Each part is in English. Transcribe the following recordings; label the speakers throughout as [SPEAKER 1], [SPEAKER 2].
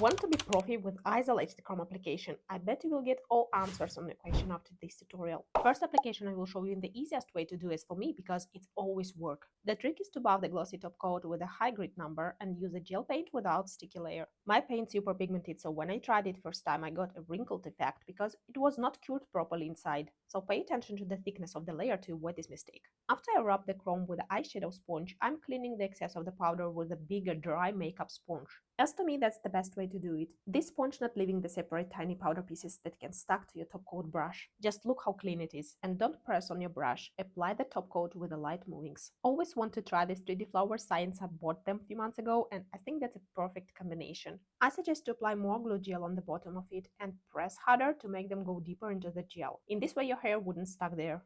[SPEAKER 1] Want to be profi with isolated chrome application? I bet you will get all answers on the question after this tutorial. First application I will show you in the easiest way to do is for me because it's always work. The trick is to buff the glossy top coat with a high grit number and use a gel paint without sticky layer. My paint's super pigmented, so when I tried it first time I got a wrinkled effect because it was not cured properly inside. So pay attention to the thickness of the layer to avoid this mistake. After I rub the chrome with the eyeshadow sponge, I'm cleaning the excess of the powder with a bigger dry makeup sponge. As to me, that's the best way to do it. This sponge not leaving the separate tiny powder pieces that can stuck to your top coat brush. Just look how clean it is. And don't press on your brush. Apply the top coat with the light movings. Always want to try this 3D flower science. I bought them a few months ago and I think that's a perfect combination. I suggest to apply more glue gel on the bottom of it and press harder to make them go deeper into the gel. In this way your hair wouldn't stuck there.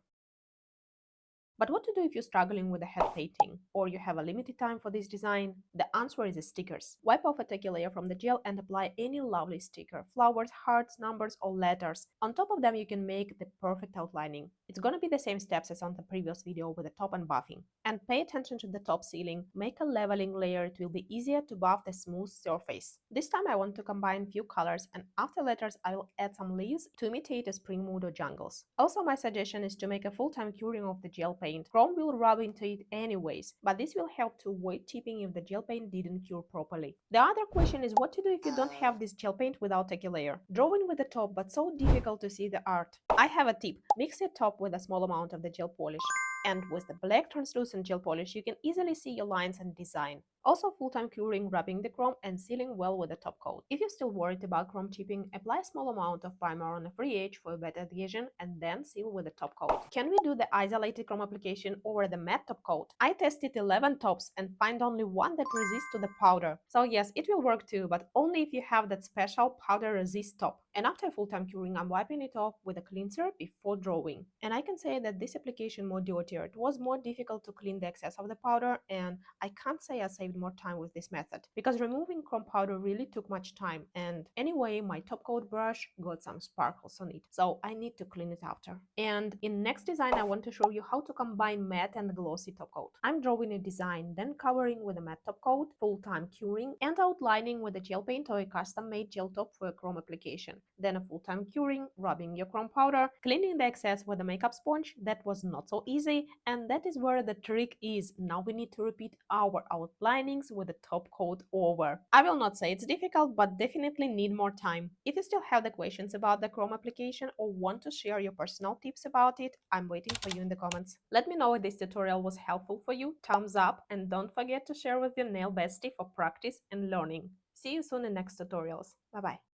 [SPEAKER 1] But what to do if you're struggling with a head painting or you have a limited time for this design? The answer is stickers. Wipe off a tacky layer from the gel and apply any lovely sticker, flowers, hearts, numbers or letters. On top of them you can make the perfect outlining. It's gonna be the same steps as on the previous video with the top and buffing. And pay attention to the top ceiling, make a leveling layer, it will be easier to buff the smooth surface. This time I want to combine few colors and after letters I will add some leaves to imitate a spring mood or jungles. Also my suggestion is to make a full-time curing of the gel paint. Chrome will rub into it anyways, but this will help to avoid chipping if the gel paint didn't cure properly. The other question is what to do if you don't have this gel paint without tacky layer. Drawing with the top but so difficult to see the art. I have a tip. Mix your top with a small amount of the gel polish. And with the black translucent gel polish you can easily see your lines and design. Also full-time curing, rubbing the chrome and sealing well with the top coat. If you're still worried about chrome chipping, apply a small amount of primer on a free edge for a better adhesion and then seal with the top coat. Can we do the isolated chrome application over the matte top coat? I tested 11 tops and find only one that resists to the powder. So yes, it will work too, but only if you have that special powder resist top. And after full-time curing, I'm wiping it off with a cleanser before drawing. And I can say that this application more dirtier. It was more difficult to clean the excess of the powder and I can't say I saved more time with this method because removing chrome powder really took much time, and anyway my top coat brush got some sparkles on it, so I need to clean it after. And in next design I want to show you how to combine matte and glossy top coat. I'm drawing a design, then covering with a matte top coat, full-time curing and outlining with a gel paint or a custom made gel top for a chrome application, then a full-time curing, rubbing your chrome powder, cleaning the excess with a makeup sponge. That was not so easy, and that is where the trick is. Now we need to repeat our outlinings with the top coat over. I will not say it's difficult, but definitely need more time. If you still have the questions about the chrome application or want to share your personal tips about it, I'm waiting for you in the comments. Let me know if this tutorial was helpful for you, thumbs up, and don't forget to share with your nail bestie for practice and learning. See you soon in next tutorials. Bye bye.